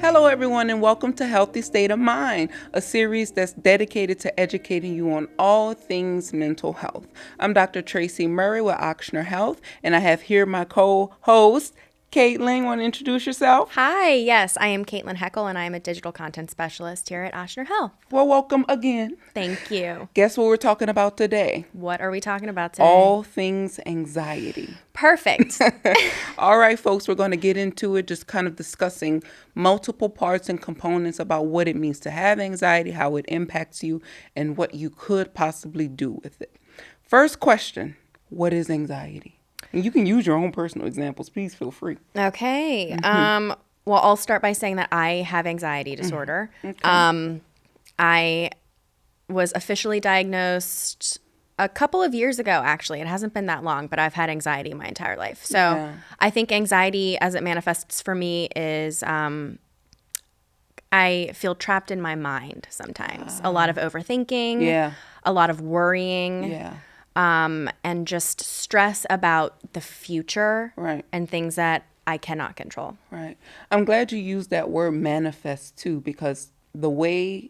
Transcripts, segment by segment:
Hello, everyone, and welcome to Healthy State of Mind, a series that's dedicated to educating you on all things mental health. I'm Dr. Tracey Murry with Ochsner Health, and I have here my co-host, Kaitlyn. Want to introduce yourself? Hi, yes, I am Kaitlyn Heckel, and I am a digital content specialist here at Ochsner Health. Well, welcome again. Thank you. Guess what we're talking about today? What are we talking about today? All things anxiety. Perfect. All right, folks, we're going to get into it, just kind of discussing multiple parts and components about what it means to have anxiety, how it impacts you, and what you could possibly do with it. First question, what is anxiety? And you can use your own personal examples. Please feel free. Okay. Well, I'll start by saying that I have anxiety disorder. Okay. I was officially diagnosed a couple of years ago, actually. It hasn't been that long, but I've had anxiety my entire life. So Yeah. I think anxiety as it manifests for me is I feel trapped in my mind sometimes. A lot of overthinking, Yeah. a lot of worrying. Yeah. And just stress about the future Right. and things that I cannot control. Right. I'm glad you used that word manifest too, because the way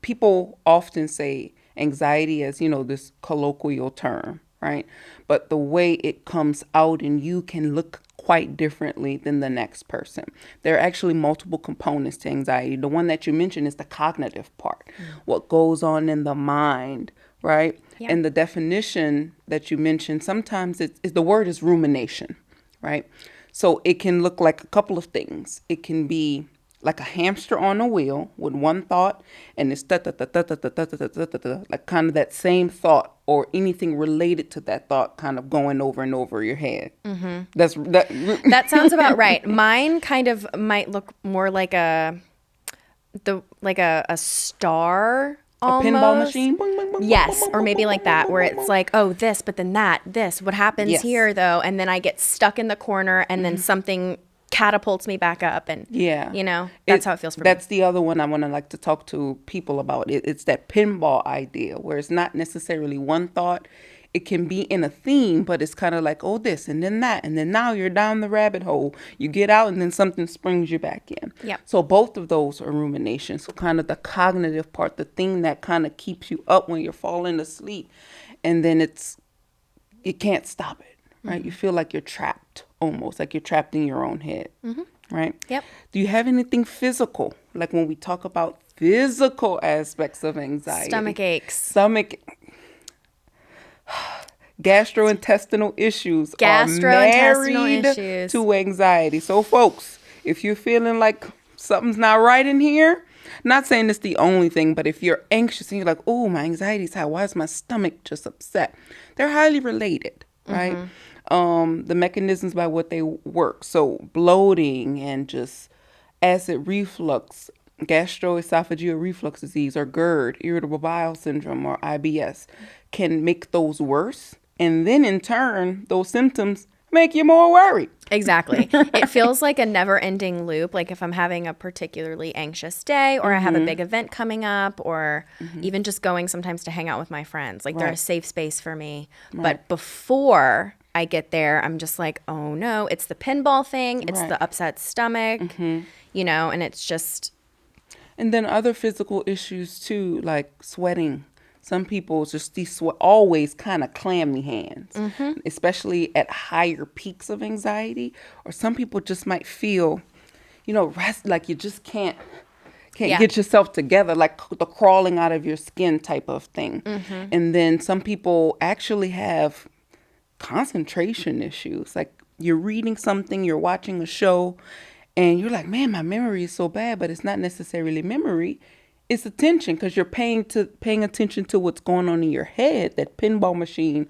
people often say anxiety as, this colloquial term, right? But the way it comes out in you can look quite differently than the next person. There are actually multiple components to anxiety. The one that you mentioned is the cognitive part, what goes on in the mind, right? Yeah. And the definition that you mentioned, sometimes the word is rumination, right? So it can look like a couple of things. It can be like a hamster on a wheel with one thought, and it's like kind of that same thought or anything related to that thought kind of going over and over your head. Mm-hmm. That sounds about right. Mine kind of might look more like a star. A Almost. pinball machine? Boing, boing, boing, Yes, boing, boing, or maybe boing, like boing, that, boing, where boing, it's boing. like, oh, this, but then that, this. What happens Yes. here, though? And then I get stuck in the corner, and then something catapults me back up. And, Yeah. that's how it feels for me. That's the other one I want to like to talk to people about. It's that pinball idea where it's not necessarily one thought. It can be in a theme, but it's kind of like, oh, this and then that. And then now you're down the rabbit hole. You get out and then something springs you back in. Yep. So both of those are ruminations. So kind of the cognitive part, the thing that kind of keeps you up when you're falling asleep. And then you can't stop it, right? You feel like you're trapped, almost like you're trapped in your own head, right? Yep. Do you have anything physical? Like when we talk about physical aspects of anxiety. Stomach aches. Gastrointestinal issues are married issues. to anxiety. So folks, if you're feeling like something's not right in here, not saying it's the only thing, but if you're anxious and you're like, oh, my anxiety's high, why is my stomach just upset? They're highly related, right? The mechanisms by what they work. So bloating and just acid reflux, gastroesophageal reflux disease, or GERD, irritable bowel syndrome, or IBS, can make those worse. And then in turn, those symptoms make you more worried. Exactly. It feels like a never-ending loop. Like if I'm having a particularly anxious day, or I have a big event coming up, or even just going sometimes to hang out with my friends. Like they're a Right. safe space for me. But before I get there, I'm just like, oh no, it's the pinball thing. It's Right. the upset stomach, and it's just... And then other physical issues too, like sweating. Some people just always kind of clammy hands, especially at higher peaks of anxiety. Or some people just might feel, like you just can't get yourself together, like the crawling out of your skin type of thing. And then some people actually have concentration issues. Like you're reading something, you're watching a show, and you're like, man, my memory is so bad, but it's not necessarily memory. It's attention, because you're paying attention to what's going on in your head, that pinball machine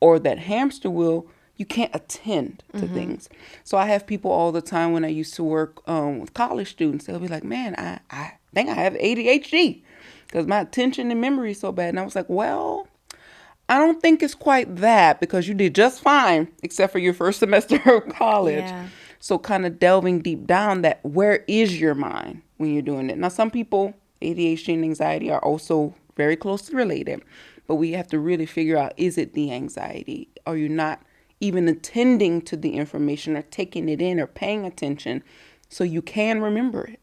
or that hamster wheel. You can't attend to things. So I have people all the time when I used to work with college students. They'll be like, man, I think I have ADHD because my attention and memory is so bad. And I was like, well, I don't think it's quite that, because you did just fine except for your first semester of college. Yeah. So kind of delving deep down, that where is your mind when you're doing it? Now, some people, ADHD and anxiety are also very closely related, but we have to really figure out, is it the anxiety? Are you not even attending to the information or taking it in or paying attention so you can remember it?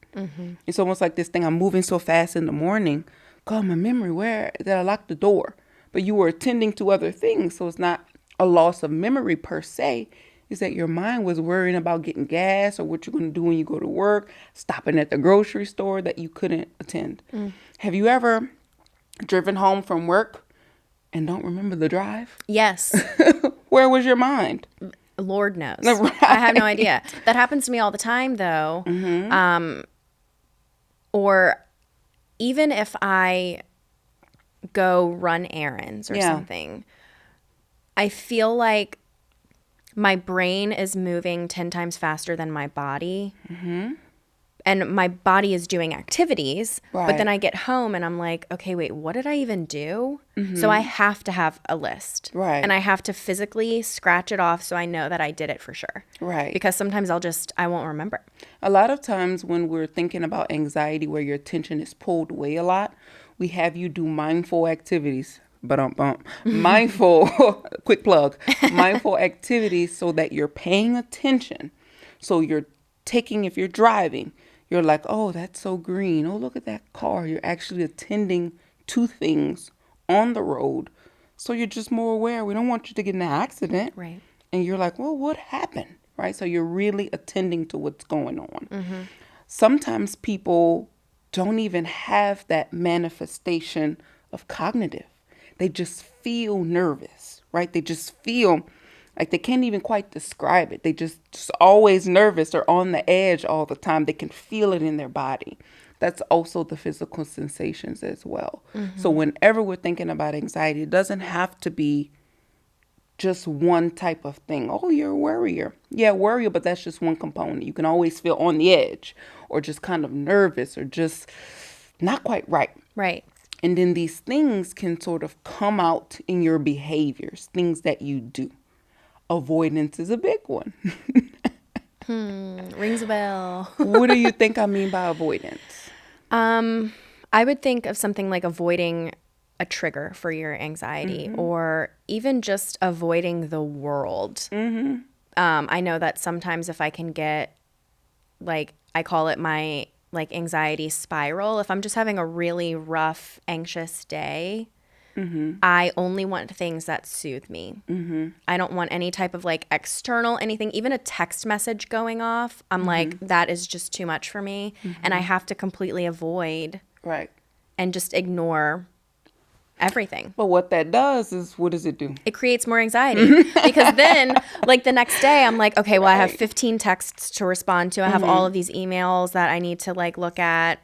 It's almost like this thing, I'm moving so fast in the morning. God, my memory, where did I lock the door? But you were attending to other things. So it's not a loss of memory per se. It's that your mind was worrying about getting gas or what you're going to do when you go to work, stopping at the grocery store that you couldn't attend. Have you ever driven home from work and don't remember the drive? Yes. Where was your mind? Lord knows. Right. I have no idea. That happens to me all the time, though. Or even if I go run errands or something, I feel like my brain is moving 10 times faster than my body. And my body is doing activities, but then I get home and I'm like, okay, wait, what did I even do? So I have to have a list. And I have to physically scratch it off so I know that I did it for sure. Because sometimes I won't remember. A lot of times when we're thinking about anxiety where your attention is pulled away a lot, we have you do mindful activities. Mindful, quick plug, mindful activities so that you're paying attention. So you're taking, if you're driving, you're like, oh, that's so green. Oh, look at that car. You're actually attending to things on the road. So you're just more aware. We don't want you to get in an accident. And you're like, well, what happened? Right? So you're really attending to what's going on. Sometimes people don't even have that manifestation of cognitive. They just feel nervous, right? They just feel like they can't even quite describe it. They just always nervous or on the edge all the time. They can feel it in their body. That's also the physical sensations as well. So whenever we're thinking about anxiety, it doesn't have to be just one type of thing. Oh, you're a worrier. Yeah, worrier, but that's just one component. You can always feel on the edge or just kind of nervous or just not quite right. And then these things can sort of come out in your behaviors, things that you do. Avoidance is a big one. Rings a bell. What do you think I mean by avoidance? I would think of something like avoiding a trigger for your anxiety or even just avoiding the world. I know that sometimes if I can get, like, I call it my like anxiety spiral. If I'm just having a really rough, anxious day, I only want things that soothe me. I don't want any type of like external anything, even a text message going off. I'm like, that is just too much for me. And I have to completely avoid and just ignore everything. But what that does is, what does it do? It creates more anxiety because then like the next day I'm like, okay, well I have 15 texts to respond to. I have all of these emails that I need to like look at.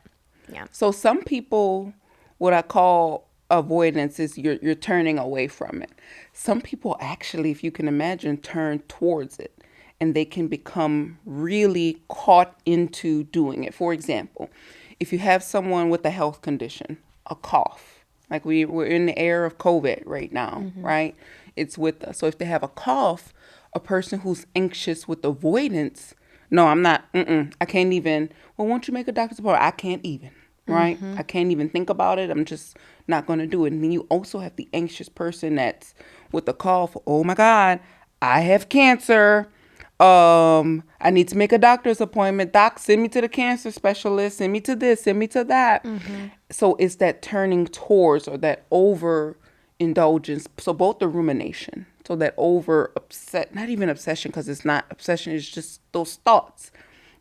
So some people, what I call avoidance is you're turning away from it. Some people actually, if you can imagine, turn towards it and they can become really caught into doing it. For example, if you have someone with a health condition, a cough, like we're in the era of COVID right now, right? It's with us. So if they have a cough, a person who's anxious with avoidance, no, I'm not, I can't even, well, won't you make a doctor's appointment? I can't even, right? I can't even think about it. I'm just not going to do it. And then you also have the anxious person that's with the cough. Oh my God, I have cancer. I need to make a doctor's appointment. Doc, send me to the cancer specialist. Send me to this, send me to that. So it's that turning towards or that overindulgence. So both the rumination. So that not even obsession, because it's not obsession. It's just those thoughts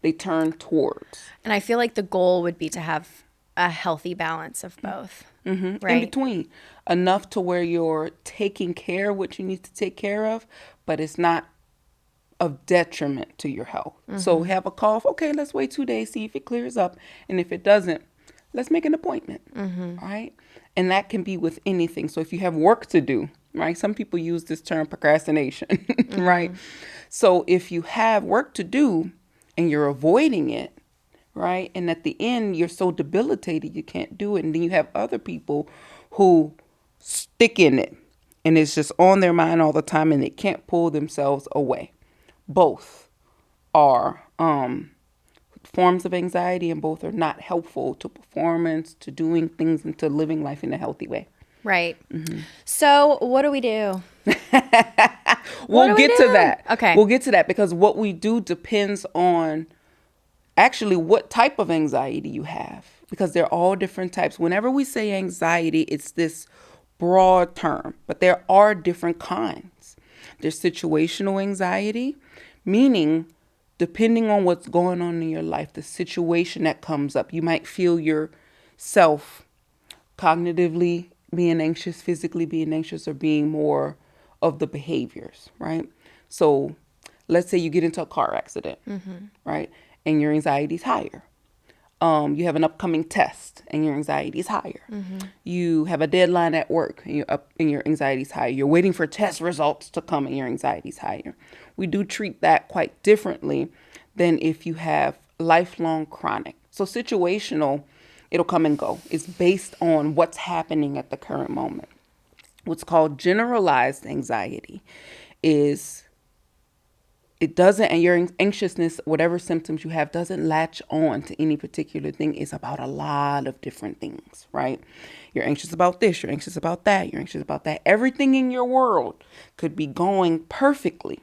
they turn towards. And I feel like the goal would be to have a healthy balance of both. Right? In between. Enough to where you're taking care of what you need to take care of, but it's not of detriment to your health. So have a cough. Okay, let's wait 2 days, see if it clears up. And if it doesn't, let's make an appointment. Right? And that can be with anything. So if you have work to do, right? Some people use this term procrastination, right? So if you have work to do and you're avoiding it, right? And at the end, you're so debilitated, you can't do it. And then you have other people who stick in it and it's just on their mind all the time and they can't pull themselves away. Both are forms of anxiety and both are not helpful to performance, to doing things, and to living life in a healthy way. Right. So what do we do? We'll get to that. Okay. We'll get to that because what we do depends on actually what type of anxiety you have, because they're all different types. Whenever we say anxiety, it's this broad term, but there are different kinds. There's situational anxiety, meaning depending on what's going on in your life, the situation that comes up, you might feel yourself cognitively being anxious, physically being anxious, or being more of the behaviors, right? So let's say you get into a car accident, right? And your anxiety is higher. You have an upcoming test and your anxiety is higher. You have a deadline at work and your anxiety is higher. You're waiting for test results to come and your anxiety is higher. We do treat that quite differently than if you have lifelong chronic. So situational, it'll come and go. It's based on what's happening at the current moment. What's called generalized anxiety is it doesn't, and your anxiousness, whatever symptoms you have, doesn't latch on to any particular thing. It's about a lot of different things, right? You're anxious about this, you're anxious about that, you're anxious about that. Everything in your world could be going perfectly,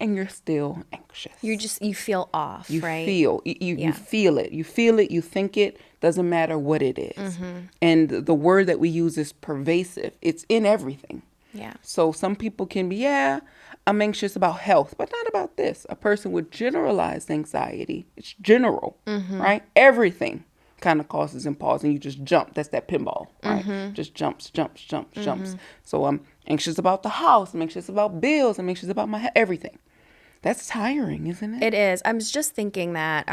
and you're still anxious. You feel off, right? You feel it. You feel it, you think it, doesn't matter what it is. And the word that we use is pervasive. It's in everything. Yeah. So some people can be, I'm anxious about health, but not about this. A person with generalized anxiety, it's general, right? Everything kind of causes and pause, and you just jump. That's that pinball, right? Just jumps. So I'm anxious about the house. I'm anxious about bills. I'm anxious about my everything. That's tiring, isn't it? It is. I was just thinking that,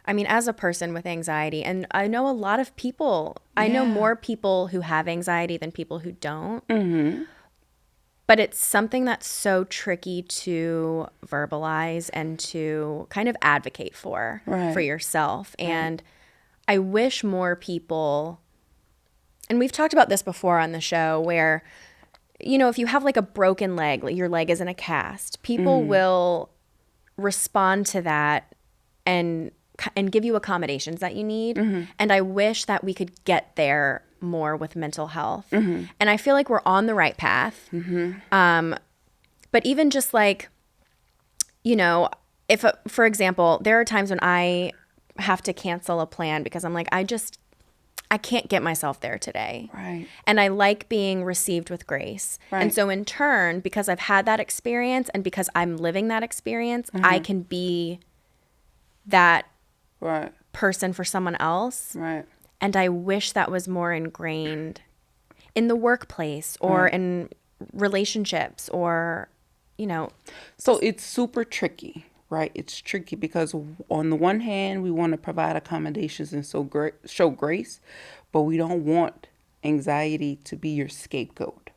as a person with anxiety, and I know a lot of people, I know more people who have anxiety than people who don't. But it's something that's so tricky to verbalize and to kind of advocate for yourself. And I wish more people, and we've talked about this before on the show, where, if you have like a broken leg, like your leg is in a cast, people will respond to that and give you accommodations that you need. And I wish that we could get there more with mental health. And I feel like we're on the right path. But even just like, if, for example, there are times when I have to cancel a plan because I'm like, I can't get myself there today. Right. And I like being received with grace. Right. And so in turn, because I've had that experience and because I'm living that experience, I can be that person for someone else. Right. And I wish that was more ingrained in the workplace or in relationships or, So it's super tricky, right? It's tricky because on the one hand, we want to provide accommodations and show grace, but we don't want anxiety to be your scapegoat.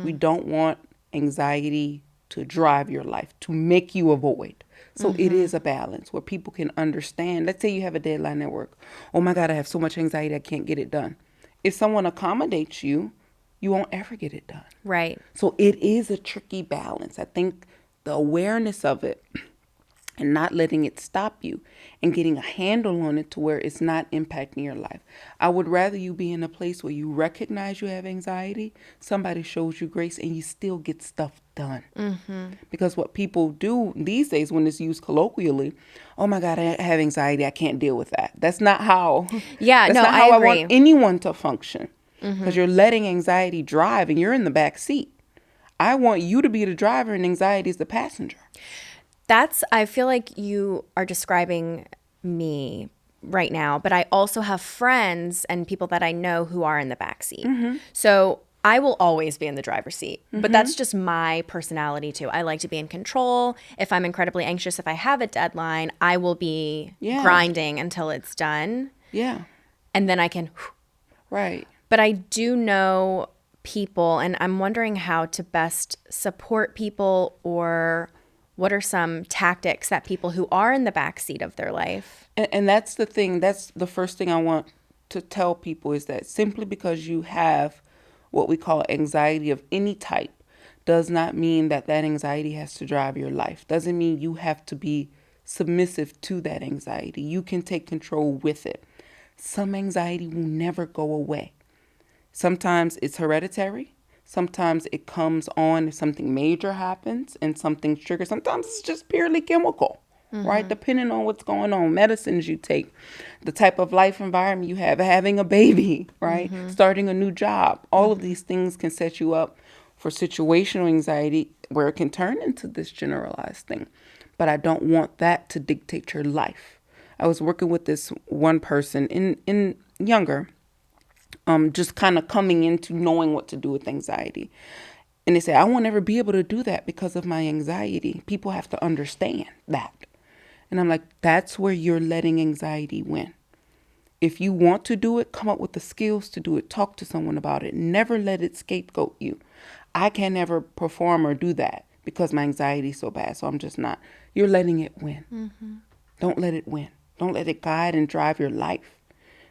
We don't want anxiety to drive your life, to make you avoid. So it is a balance where people can understand. Let's say you have a deadline at work. Oh my God, I have so much anxiety, I can't get it done. If someone accommodates you, you won't ever get it done. Right. So it is a tricky balance. I think the awareness of it and not letting it stop you and getting a handle on it to where it's not impacting your life. I would rather you be in a place where you recognize you have anxiety, somebody shows you grace, and you still get stuff done. Because what people do these days when it's used colloquially, oh my God, I have anxiety, I can't deal with that. That's not how, I agree. I want anyone to function. Because you're letting anxiety drive and you're in the back seat. I want you to be the driver and anxiety is the passenger. I feel like you are describing me right now, but I also have friends and people that I know who are in the backseat. So I will always be in the driver's seat, but that's just my personality too. I like to be in control. If I'm incredibly anxious, if I have a deadline, I will be grinding until it's done. Yeah. And then I can. Right. But I do know people, and I'm wondering how to best support people, or what are some tactics that people who are in the backseat of their life. And that's the thing. That's the first thing I want to tell people is that simply because you have what we call anxiety of any type does not mean that anxiety has to drive your life. Doesn't mean you have to be submissive to that anxiety. You can take control with it. Some anxiety will never go away. Sometimes it's hereditary. Sometimes it comes on if something major happens and something's triggered. Sometimes it's just purely chemical, right? Depending on what's going on, medicines you take, the type of life environment you have, having a baby, right? Starting a new job. All of these things can set you up for situational anxiety where it can turn into this generalized thing. But I don't want that to dictate your life. I was working with this one person in younger, just kind of coming into knowing what to do with anxiety. And they say, I won't ever be able to do that because of my anxiety. People have to understand that. And I'm like, that's where you're letting anxiety win. If you want to do it, come up with the skills to do it. Talk to someone about it. Never let it scapegoat you. I can never perform or do that because my anxiety is so bad. So I'm just not. You're letting it win. Don't let it win. Don't let it guide and drive your life.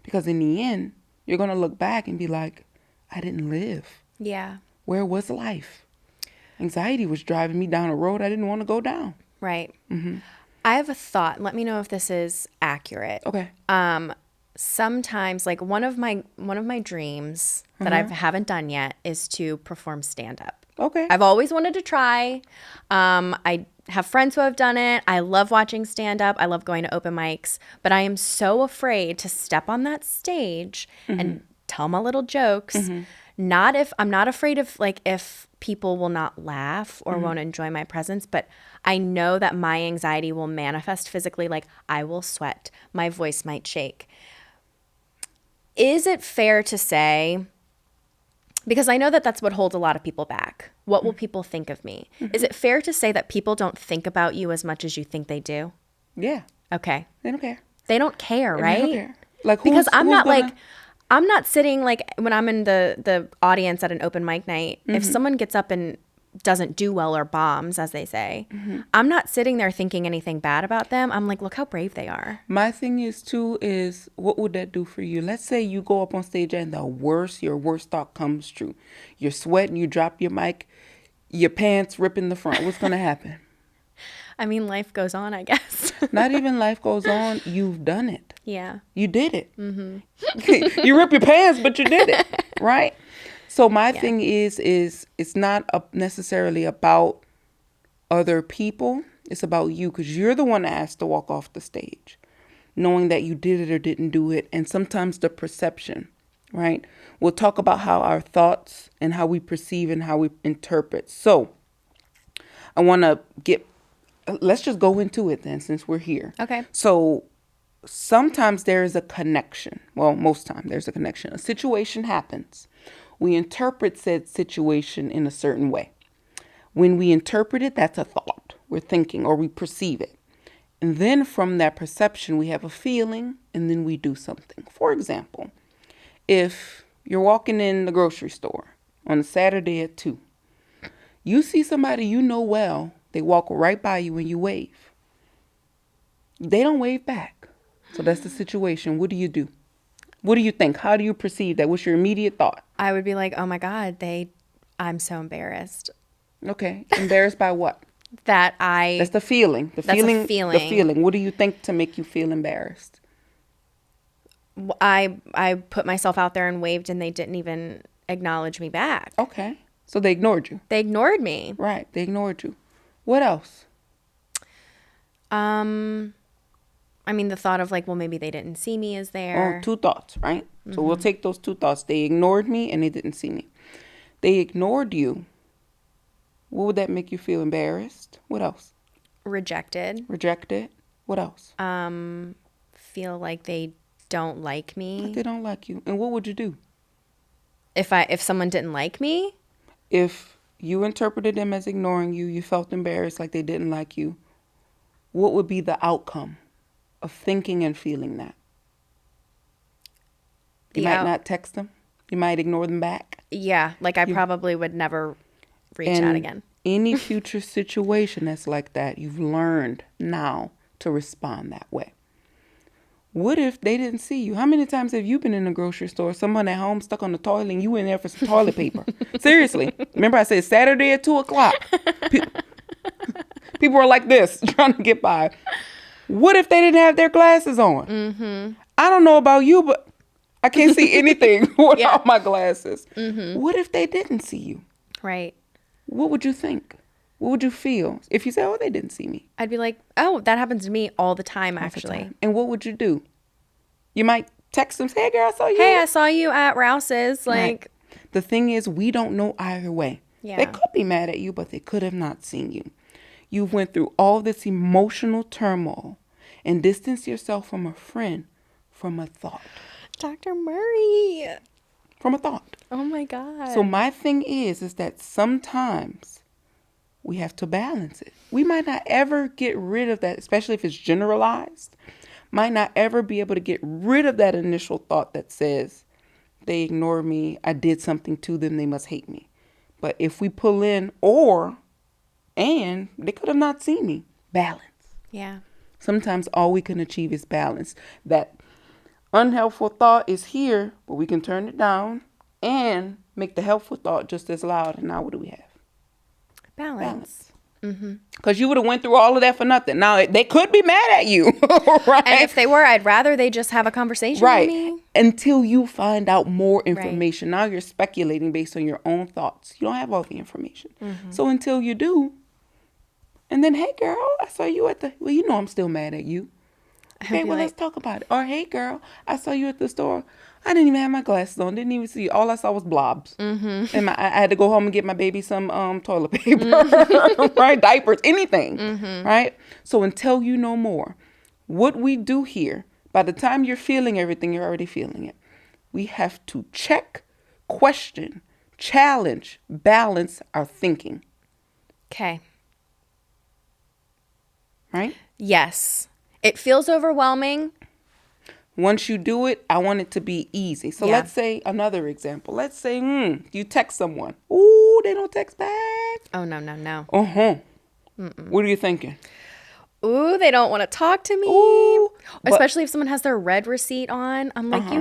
Because in the end, you're going to look back and be like, I didn't live. Yeah. Where was life? Anxiety was driving me down a road I didn't want to go down. Right. I have a thought. Let me know if this is accurate. Okay. Sometimes, like one of my dreams that I haven't done yet is to perform stand-up. Okay. I've always wanted to try. I have friends who have done it. I love watching stand-up. I love going to open mics. But I am so afraid to step on that stage and tell my little jokes. I'm not afraid of like if people will not laugh or won't enjoy my presence, but I know that my anxiety will manifest physically. Like I will sweat. My voice might shake. Is it fair to say, because I know that that's what holds a lot of people back, what will people think of me? Is it fair to say that people don't think about you as much as you think they do? Yeah. Okay. They don't care. They don't care, right? They don't care. Like because I'm not sitting like when I'm in the audience at an open mic night, if someone gets up and doesn't do well or bombs, as they say, I'm not sitting there thinking anything bad about them. I'm like, look how brave they are. My thing is too is what would that do for you? Let's say you go up on stage and your worst thought comes true. You're sweating, you drop your mic, your pants rip in the front. What's going to happen? I mean, life goes on, I guess. Not even life goes on. You've done it. Yeah. You did it. You rip your pants, but you did it. Right? So my thing is it's not necessarily about other people. It's about you because you're the one that has to walk off the stage, knowing that you did it or didn't do it. And sometimes the perception, right? We'll talk about how our thoughts and how we perceive and how we interpret. So I want to let's just go into it then since we're here. Okay. So sometimes there is a connection. Well, most time there's a connection. A situation happens. We interpret said situation in a certain way. When we interpret it, that's a thought. We're thinking or we perceive it. And then from that perception, we have a feeling and then we do something. For example, if you're walking in the grocery store on a Saturday at 2, you see somebody you know well, they walk right by you and you wave. They don't wave back. So that's the situation. What do you do? What do you think? How do you perceive that? What's your immediate thought? I would be like, oh my God, I'm so embarrassed. Okay. Embarrassed by what? That's the feeling. A feeling. The feeling. What do you think to make you feel embarrassed? I put myself out there and waved and they didn't even acknowledge me back. Okay. So they ignored you. They ignored me. Right. They ignored you. What else? I mean, the thought of like, well, maybe they didn't see me is there. Oh, 2 thoughts, right? So we'll take those 2 thoughts. They ignored me and they didn't see me. They ignored you. What would that make you feel? Embarrassed? What else? Rejected. What else? Feel like they don't like me. Like they don't like you. And what would you do? If someone didn't like me? If you interpreted them as ignoring you, you felt embarrassed like they didn't like you, what would be the outcome of thinking and feeling that? You might not text them. You might ignore them back. Yeah, like I probably would never reach out again. Any future situation that's like that, you've learned now to respond that way. What if they didn't see you? How many times have you been in a grocery store, someone at home stuck on the toilet and you in there for some toilet paper? Seriously. Remember I said Saturday at 2:00. People are like this, trying to get by. What if they didn't have their glasses on? I don't know about you, but I can't see anything without my glasses. What if they didn't see you? Right. What would you think? What would you feel if you say, oh, they didn't see me? I'd be like, oh, that happens to me all the time, All the actually. time. And what would you do? You might text them, say, hey, girl, I saw you. Hey, I saw you at Rouse's. Like, Right. The thing is, we don't know either way. Yeah. They could be mad at you, but they could have not seen you. You went through all this emotional turmoil and distanced yourself from a friend from a thought. Dr. Murray. From a thought. Oh my God. So my thing is that sometimes we have to balance it. We might not ever get rid of that, especially if it's generalized. Might not ever be able to get rid of that initial thought that says, they ignore me, I did something to them, they must hate me. But if we pull in and they could have not seen me, balance. Yeah. Sometimes all we can achieve is balance. That unhelpful thought is here, but we can turn it down and make the helpful thought just as loud. And now what do we have? Balance. Because you would have went through all of that for nothing. Now, they could be mad at you, right? And if they were, I'd rather they just have a conversation Right. with me. Until you find out more information. Now you're speculating based on your own thoughts. You don't have all the information. So until you do, and then, hey, girl, I saw you at well, you know I'm still mad at you. Okay, well, let's talk about it. Or, hey, girl, I saw you at the store. I didn't even have my glasses on. Didn't even see you. All I saw was blobs. And I had to go home and get my baby some toilet paper, right? Diapers, anything, right? So until you know more, what we do here, by the time you're feeling everything, you're already feeling it. We have to check, question, challenge, balance our thinking. Okay. Right? Yes. It feels overwhelming. Once you do it, I want it to be easy. So let's say another example. Let's say you text someone. Ooh, they don't text back. Oh, no. What are you thinking? Ooh, they don't want to talk to me. Ooh, especially if someone has their read receipt on. I'm like,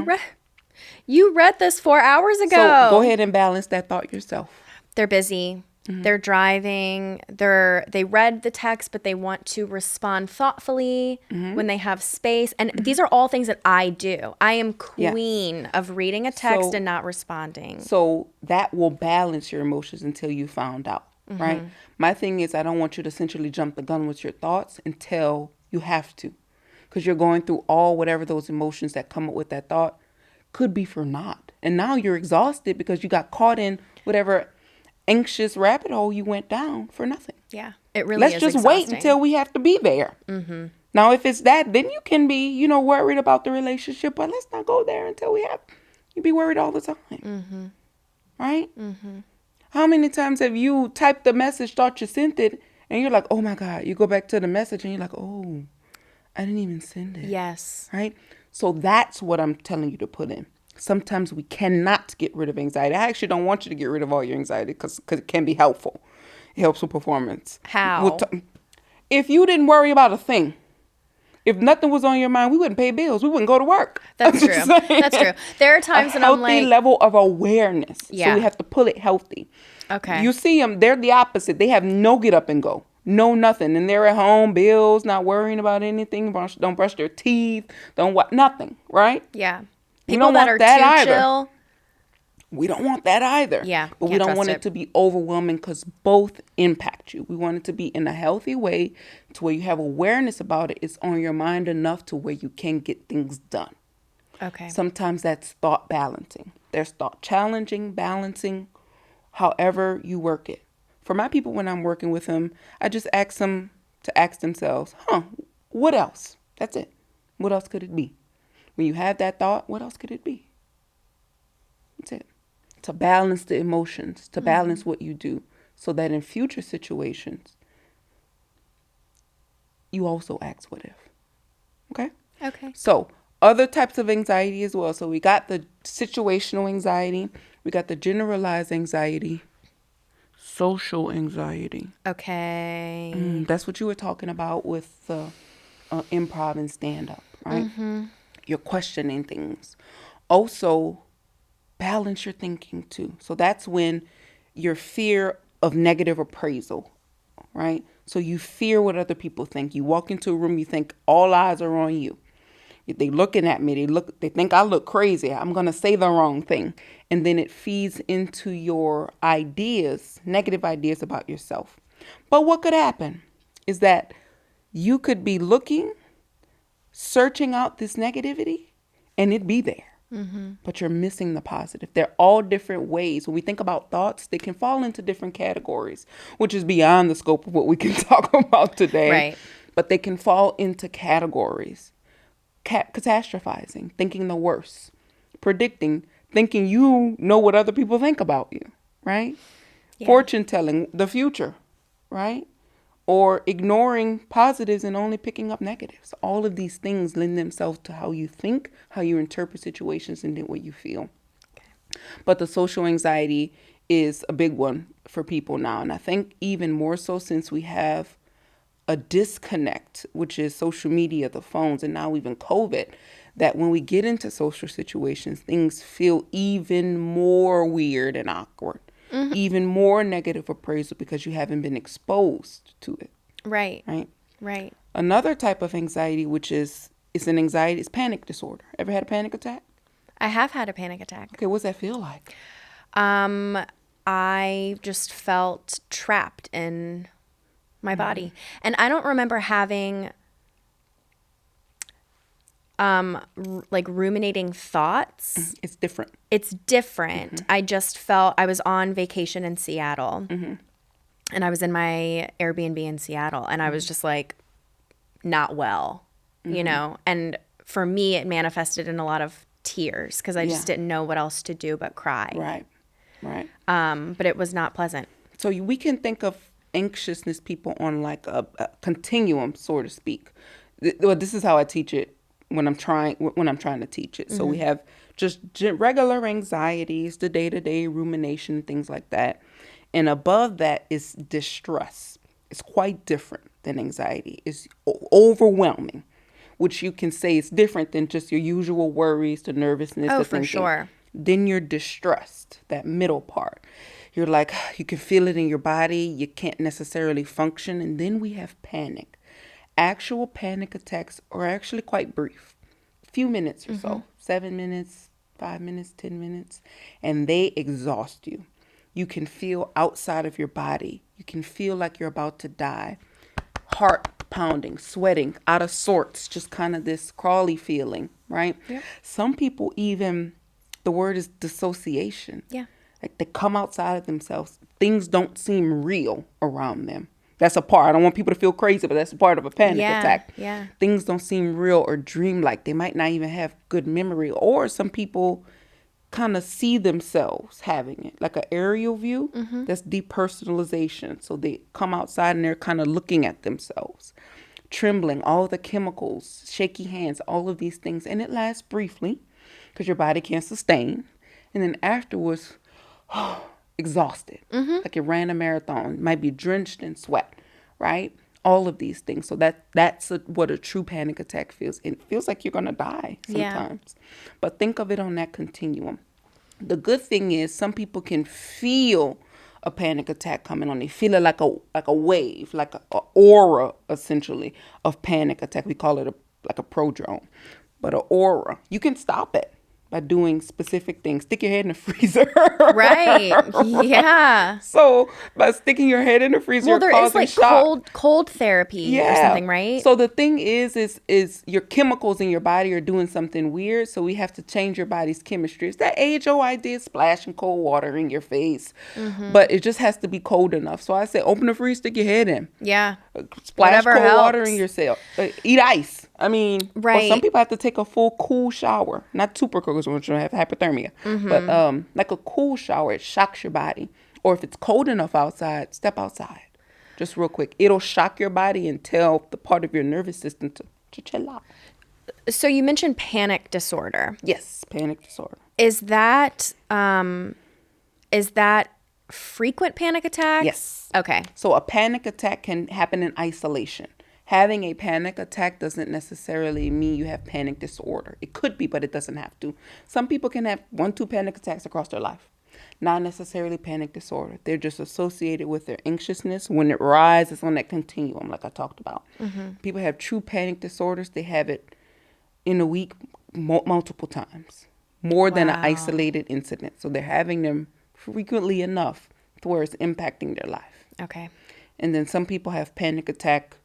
you read this 4 hours ago. So go ahead and balance that thought yourself. They're busy. They're driving. They read the text, but they want to respond thoughtfully when they have space. And these are all things that I do. I am queen of reading a text and not responding. So that will balance your emotions until you found out, right? My thing is, I don't want you to essentially jump the gun with your thoughts until you have to. Because you're going through whatever those emotions that come up with that thought could be for naught. And now you're exhausted because you got caught in whatever anxious rabbit hole you went down for nothing. Yeah, it really Let's is just exhausting. wait until we have to be there. Now, if it's that, then you can be, worried about the relationship. But let's not go there until you be worried all the time. Right? How many times have you typed the message, thought you sent it, and you're like, oh my God, you go back to the message and you're like, oh, I didn't even send it. Yes. Right? So that's what I'm telling you to put in. Sometimes we cannot get rid of anxiety. I actually don't want you to get rid of all your anxiety because it can be helpful. It helps with performance. How? If you didn't worry about a thing, if nothing was on your mind, we wouldn't pay bills. We wouldn't go to work. That's true. That's true. There are times when I'm like, healthy level of awareness. Yeah. So we have to pull it healthy. Okay. You see them, they're the opposite. They have no get up and go. No nothing. And they're at home, bills, not worrying about anything. Don't brush their teeth. Nothing. Right? Yeah. We People don't that want are that too either. chill. We don't want that either. Yeah, But we can't don't trust want it. it to be overwhelming because both impact you. We want it to be in a healthy way to where you have awareness about it. It's on your mind enough to where you can get things done. Okay. Sometimes that's thought balancing. There's thought challenging, balancing, however you work it. For my people, when I'm working with them, I just ask them to ask themselves, what else? That's it. What else could it be? When you have that thought, what else could it be? That's it. To balance the emotions, to balance what you do, so that in future situations, you also ask what if. Okay? Okay. So, other types of anxiety as well. So, we got the situational anxiety, we got the generalized anxiety, social anxiety. Okay. That's what you were talking about with the improv and stand-up, right? You're questioning things. Also, balance your thinking too. So that's when your fear of negative appraisal, right? So you fear what other people think. You walk into a room, you think all eyes are on you. They looking at me. They think I look crazy. I'm going to say the wrong thing. And then it feeds into your ideas, negative ideas about yourself. But what could happen is that you could be looking, searching out this negativity, and it'd be there. But you're missing the positive. They're all different ways. When we think about thoughts, they can fall into different categories, which is beyond the scope of what we can talk about today. Right. But they can fall into categories. Catastrophizing, thinking the worst, predicting, thinking you know what other people think about you, right? Yeah. Fortune telling, the future, right? Or ignoring positives and only picking up negatives. All of these things lend themselves to how you think, how you interpret situations, and then what you feel. Okay. But the social anxiety is a big one for people now. And I think even more so since we have a disconnect, which is social media, the phones, and now even COVID, that when we get into social situations, things feel even more weird and awkward. Even more negative appraisal because you haven't been exposed to it. Right. Right. Right. Another type of anxiety, which is an anxiety, is panic disorder. Ever had a panic attack? I have had a panic attack. Okay, what's that feel like? I just felt trapped in my body. And I don't remember having like ruminating thoughts. It's different. It's different. I just felt I was on vacation in Seattle and I was in my Airbnb in Seattle and I was just like not well, you know, and for me, it manifested in a lot of tears because I just didn't know what else to do but cry. Right. Right. But it was not pleasant. So we can think of anxiousness people on like a continuum, so to speak. Well, this is how I teach it when I'm trying to teach it. So we have just regular anxieties, the day-to-day rumination, things like that. And above that is distress. It's quite different than anxiety. It's overwhelming, which you can say is different than just your usual worries, the nervousness. Oh, the for thinking. sure. Then you're distressed, that middle part. You're like, you can feel it in your body. You can't necessarily function. And then we have panic. Actual panic attacks are actually quite brief. A few minutes or so. 7 minutes, 5 minutes, 10 minutes. And they exhaust you. You can feel outside of your body. You can feel like you're about to die. Heart pounding, sweating, out of sorts. Just kind of this crawly feeling, right? Yeah. Some people even, the word is dissociation. Yeah. Like they come outside of themselves. Things don't seem real around them. That's a part. I don't want people to feel crazy, but that's a part of a panic attack. Yeah. Things don't seem real or dreamlike. They might not even have good memory. Or some people kind of see themselves having it, like an aerial view. That's depersonalization. So they come outside and they're kind of looking at themselves. Trembling, all the chemicals, shaky hands, all of these things. And it lasts briefly because your body can't sustain. And then afterwards, exhausted, like you ran a marathon, might be drenched in sweat, right? All of these things. So that's what a true panic attack feels. It feels like you're going to die sometimes. Yeah. But think of it on that continuum. The good thing is some people can feel a panic attack coming on. They feel it like a wave, like a aura, essentially, of panic attack. We call it like a prodrome. But an aura, you can stop it by doing specific things. Stick your head in the freezer. Right. Yeah. So by sticking your head in the freezer, well, there is like cold therapy or something, right? So the thing is your chemicals in your body are doing something weird. So we have to change your body's chemistry. It's that age-old idea, splashing cold water in your face. But it just has to be cold enough. So I say, open the freezer, stick your head in. Yeah. Splash cold water in yourself. Eat ice. I mean, right. Some people have to take a full cool shower. Not super cool because you don't have hypothermia. But like a cool shower, it shocks your body. Or if it's cold enough outside, step outside. Just real quick. It'll shock your body and tell the part of your nervous system to chill out. So you mentioned panic disorder. Yes, panic disorder. Is that frequent panic attacks? Yes. Okay. So a panic attack can happen in isolation. Having a panic attack doesn't necessarily mean you have panic disorder. It could be, but it doesn't have to. Some people can have 1-2 panic attacks across their life. Not necessarily panic disorder. They're just associated with their anxiousness. When it rises on that continuum, like I talked about. People have true panic disorders. They have it in a week multiple times. More than an isolated incident. So they're having them frequently enough to where it's impacting their life. Okay. And then some people have panic attack,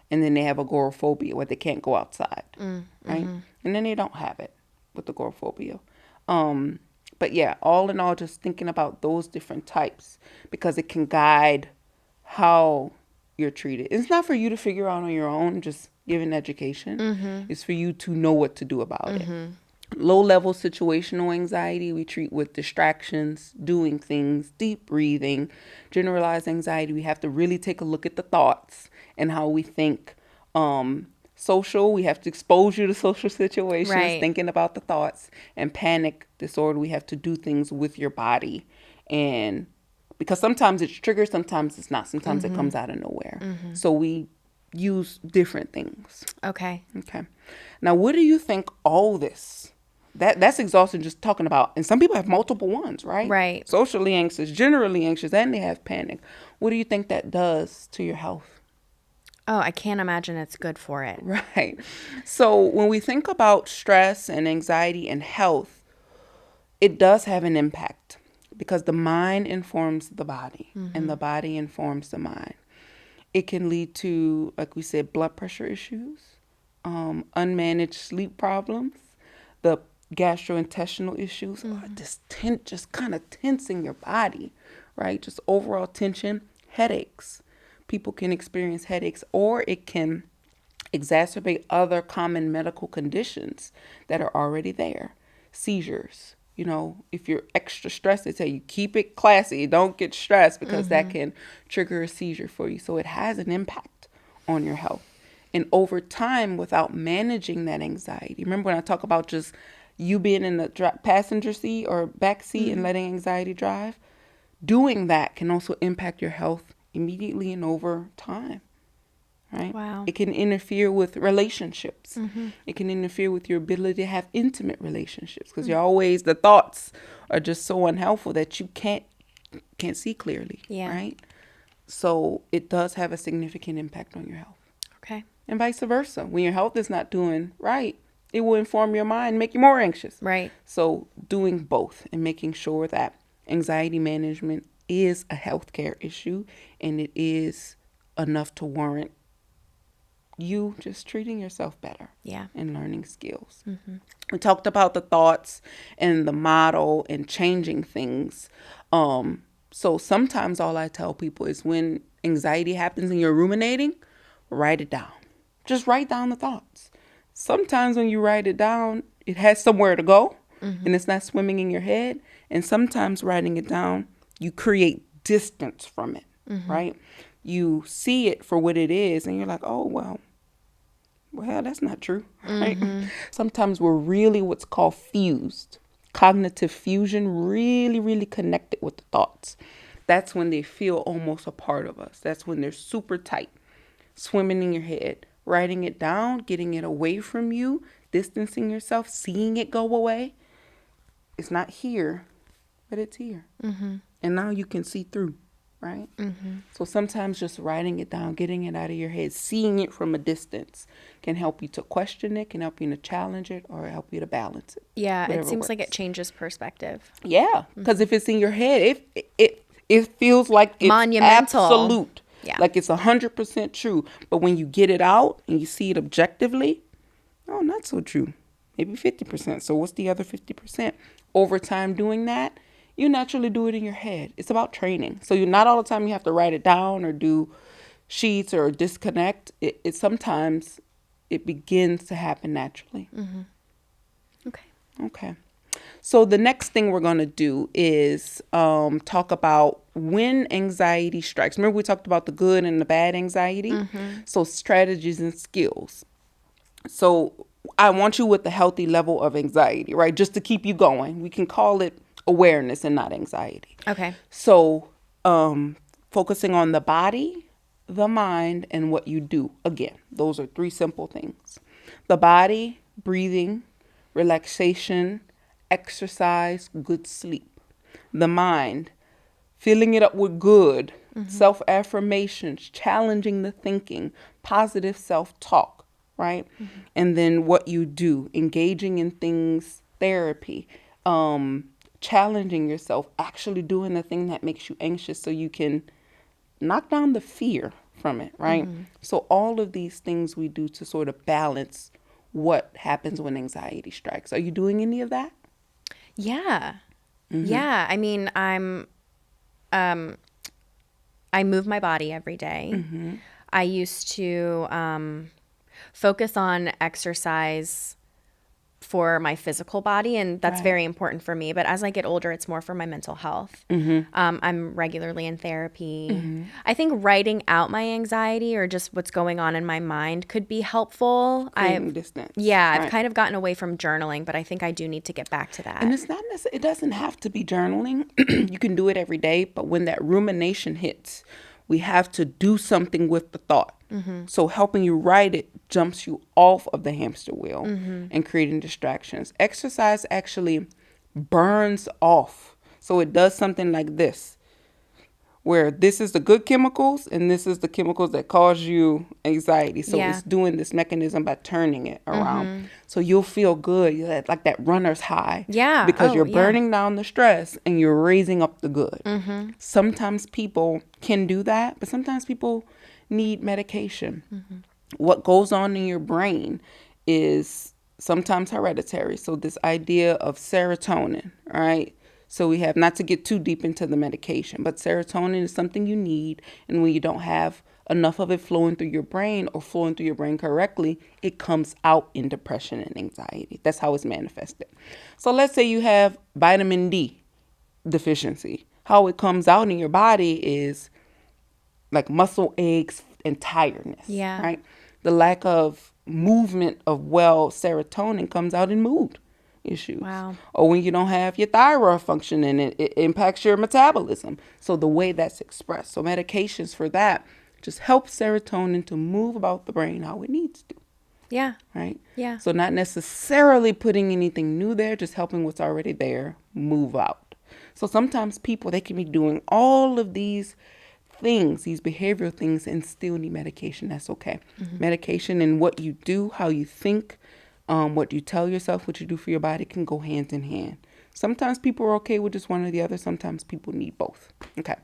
and then they have agoraphobia where they can't go outside, right? And then they don't have it with agoraphobia. But yeah, all in all, just thinking about those different types because it can guide how you're treated. It's not for you to figure out on your own, just giving education. It's for you to know what to do about it. Low-level situational anxiety we treat with distractions, doing things, deep breathing. Generalized anxiety, we have to really take a look at the thoughts and how we think. Social, we have to expose you to social situations, thinking about the thoughts. And panic disorder, we have to do things with your body. And because sometimes it's triggered, sometimes it's not. Sometimes it comes out of nowhere. So we use different things. Okay. Now, what do you think all this? That's exhausting just talking about. And some people have multiple ones, right? Right. Socially anxious, generally anxious, and they have panic. What do you think that does to your health? Oh, I can't imagine it's good for it. Right. So when we think about stress and anxiety and health, it does have an impact because the mind informs the body and the body informs the mind. It can lead to, like we said, blood pressure issues, unmanaged sleep problems, the gastrointestinal issues, just kind of tensing your body, right? Just overall tension, headaches. People can experience headaches, or it can exacerbate other common medical conditions that are already there. Seizures. You know, if you're extra stressed, they tell you keep it classy. Don't get stressed because that can trigger a seizure for you. So it has an impact on your health. And over time, without managing that anxiety, remember when I talk about just you being in the passenger seat or back seat and letting anxiety drive? Doing that can also impact your health immediately and over time, right? Wow. It can interfere with relationships. It can interfere with your ability to have intimate relationships because you're always, the thoughts are just so unhelpful that you can't see clearly, right? So it does have a significant impact on your health. Okay. And vice versa. When your health is not doing right, it will inform your mind, make you more anxious. Right. So doing both and making sure that anxiety management is a healthcare issue and it is enough to warrant you just treating yourself better and learning skills. We talked about the thoughts and the model and changing things. So sometimes all I tell people is when anxiety happens and you're ruminating, write it down. Just write down the thoughts. Sometimes when you write it down, it has somewhere to go and it's not swimming in your head. And sometimes writing it down, you create distance from it, right? You see it for what it is and you're like, oh, well, that's not true, right? Sometimes we're really what's called fused. Cognitive fusion, really, really connected with the thoughts. That's when they feel almost a part of us. That's when they're super tight, swimming in your head. Writing it down, getting it away from you, distancing yourself, seeing it go away. It's not here, but it's here. And now you can see through, right? So sometimes just writing it down, getting it out of your head, seeing it from a distance can help you to question it, can help you to challenge it, or help you to balance it. Yeah, Whatever it seems works. like it changes perspective. Yeah, because if it's in your head, it feels like it's Monumental. absolute. Yeah. Like it's 100% true. But when you get it out and you see it objectively, oh, not so true. Maybe 50%. So what's the other 50%? Over time doing that, you naturally do it in your head. It's about training. So you're not all the time you have to write it down or do sheets or disconnect. It sometimes it begins to happen naturally. Okay. So the next thing we're going to do is talk about when anxiety strikes. Remember we talked about the good and the bad anxiety? So strategies and skills. So I want you with the healthy level of anxiety, right? Just to keep you going. We can call it awareness and not anxiety. Okay. So focusing on the body, the mind, and what you do. Again, those are 3 simple things. The body, breathing, relaxation, exercise, good sleep. The mind, filling it up with good, self-affirmations, challenging the thinking, positive self-talk, right? And then what you do, engaging in things, therapy, challenging yourself, actually doing the thing that makes you anxious so you can knock down the fear from it, right? So all of these things we do to sort of balance what happens when anxiety strikes. Are you doing any of that? Yeah. Yeah. I mean, I move my body every day. I used to focus on exercise for my physical body, and that's very important for me. But as I get older, it's more for my mental health. I'm regularly in therapy. I think writing out my anxiety or just what's going on in my mind could be helpful. Creating distance. Yeah, I've Right. kind of gotten away from journaling, but I think I do need to get back to that. And it's not necessarily, it doesn't have to be journaling. You can do it every day, but when that rumination hits, we have to do something with the thought. So helping you write it jumps you off of the hamster wheel and creating distractions. Exercise actually burns off. So it does something like this, where this is the good chemicals and this is the chemicals that cause you anxiety. So Yeah. it's doing this mechanism by turning it around. So you'll feel good, like that runner's high. Yeah. Because Oh, you're yeah. burning down the stress and you're raising up the good. Sometimes people can do that, but sometimes people need medication. What goes on in your brain is sometimes hereditary. So this idea of serotonin, right? So we have, not to get too deep into the medication, but serotonin is something you need. And when you don't have enough of it flowing through your brain or flowing through your brain correctly, it comes out in depression and anxiety. That's how it's manifested. So let's say you have vitamin D deficiency. How it comes out in your body is like muscle aches and tiredness. Yeah. Right? The lack of movement of serotonin comes out in mood issues. Wow. Or when you don't have your thyroid functioning, it impacts your metabolism. So the way that's expressed. So medications for that just help serotonin to move about the brain how it needs to. Yeah. Right? Yeah. So not necessarily putting anything new there, just helping what's already there move out. So sometimes people, they can be doing all of these things, these behavioral things, and still need medication. That's okay. Medication and what you do, how you think, what you tell yourself, what you do for your body can go hand in hand. Sometimes people are okay with just one or the other. Sometimes people need both. Okay.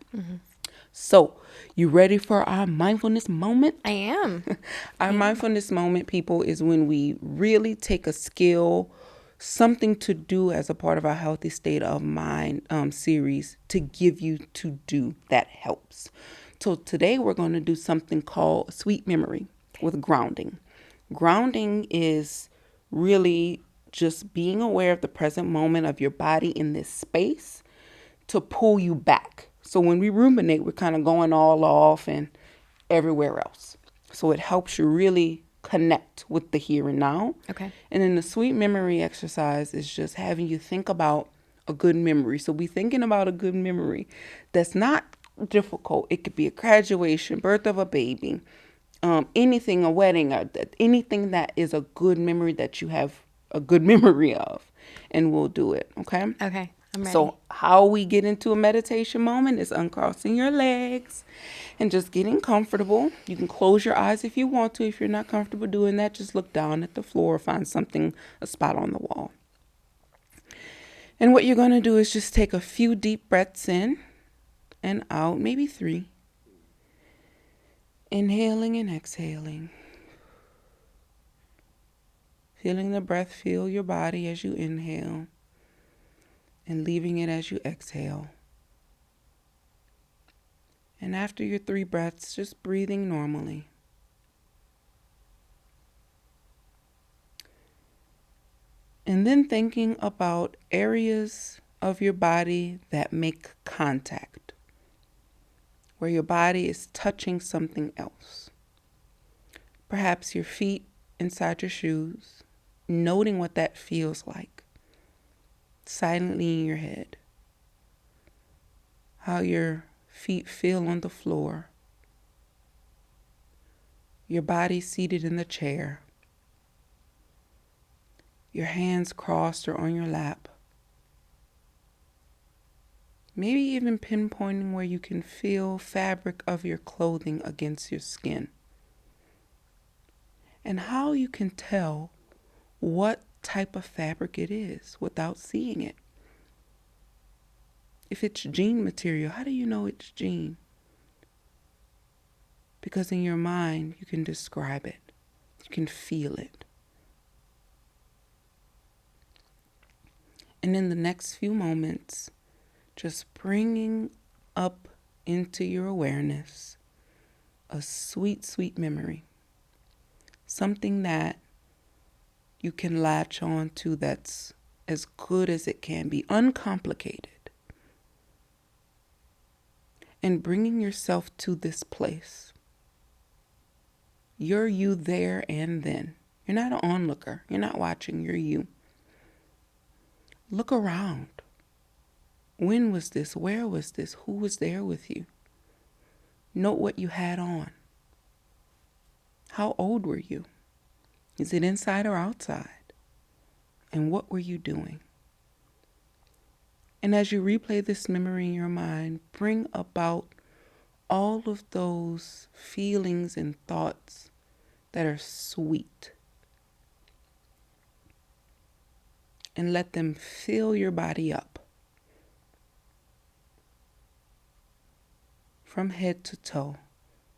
So, you ready for our mindfulness moment? I am. Our mindfulness moment, people, is when we really take a skill, something to do as a part of our Healthy State of Mind series to give you to do that helps. So today we're going to do something called sweet memory with grounding. Grounding is really just being aware of the present moment of your body in this space to pull you back. So when we ruminate, we're kind of going all off and everywhere else. So it helps you really connect with the here and now. Okay. And then the sweet memory exercise is just having you think about a good memory. So be thinking about a good memory that's not difficult. It could be a graduation, birth of a baby, anything, a wedding, or anything that is a good memory that you have a good memory of. And we'll do it. Okay. Okay. I'm ready. So how we get into a meditation moment is uncrossing your legs and just getting comfortable. You can close your eyes if you want to. If you're not comfortable doing that, just look down at the floor or find something, a spot on the wall. And what you're going to do is just take a few deep breaths in and out, maybe 3. Inhaling and exhaling. Feeling the breath fill your body as you inhale. And leaving it as you exhale. And after your 3 breaths, just breathing normally. And then thinking about areas of your body that make contact, where your body is touching something else. Perhaps your feet inside your shoes, noting what that feels like. Silently in your head. How your feet feel on the floor. Your body seated in the chair. Your hands crossed or on your lap. Maybe even pinpointing where you can feel fabric of your clothing against your skin. And how you can tell what type of fabric it is without seeing it. If it's jean material, how do you know it's jean? Because in your mind, you can describe it. You can feel it. And in the next few moments, just bringing up into your awareness a sweet, sweet memory. Something that you can latch on to that's as good as it can be, uncomplicated. And bringing yourself to this place. You're you there and then. You're not an onlooker. You're not watching. You're you. Look around. When was this? Where was this? Who was there with you? Note what you had on. How old were you? Is it inside or outside? And what were you doing? And as you replay this memory in your mind, bring about all of those feelings and thoughts that are sweet. And let them fill your body up. From head to toe.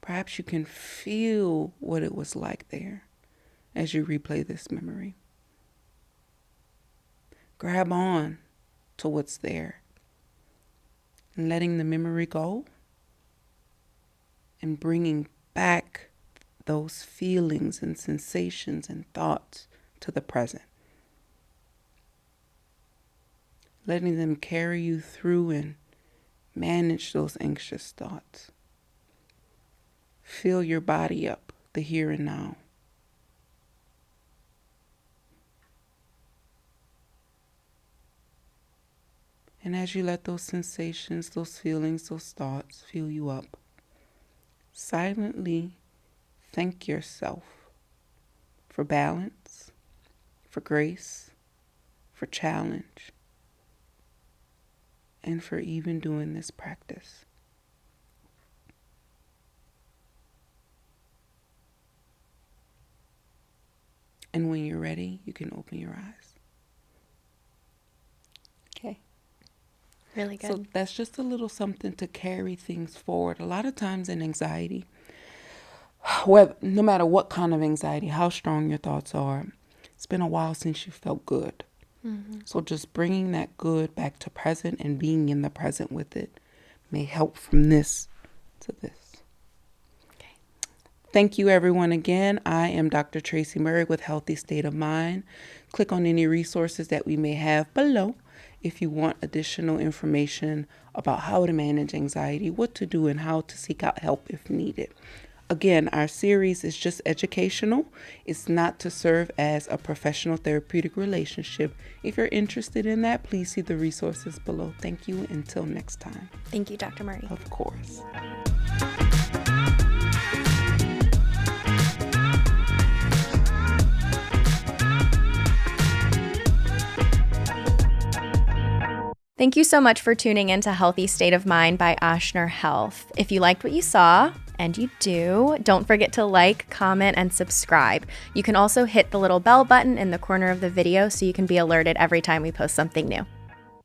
Perhaps you can feel what it was like there as you replay this memory. Grab on to what's there and letting the memory go and bringing back those feelings and sensations and thoughts to the present. Letting them carry you through and manage those anxious thoughts. Fill your body up, the here and now. And as you let those sensations, those feelings, those thoughts fill you up, silently thank yourself for balance, for grace, for challenge, and for even doing this practice. And when you're ready, you can open your eyes. Okay. Really good. So that's just a little something to carry things forward. A lot of times in anxiety, no matter what kind of anxiety, how strong your thoughts are, it's been a while since you felt good. Mm-hmm. So just bringing that good back to present and being in the present with it may help from this to this. Okay. Thank you, everyone. Again, I am Dr. Tracey Murry with Healthy State of Mind. Click on any resources that we may have below if you want additional information about how to manage anxiety, what to do, and how to seek out help if needed. Again, our series is just educational. It's not to serve as a professional therapeutic relationship. If you're interested in that, please see the resources below. Thank you. Until next time. Thank you, Dr. Murry. Of course. Thank you so much for tuning in to Healthy State of Mind by Ochsner Health. If you liked what you saw, and you do, don't forget to like, comment, and subscribe. You can also hit the little bell button in the corner of the video so you can be alerted every time we post something new.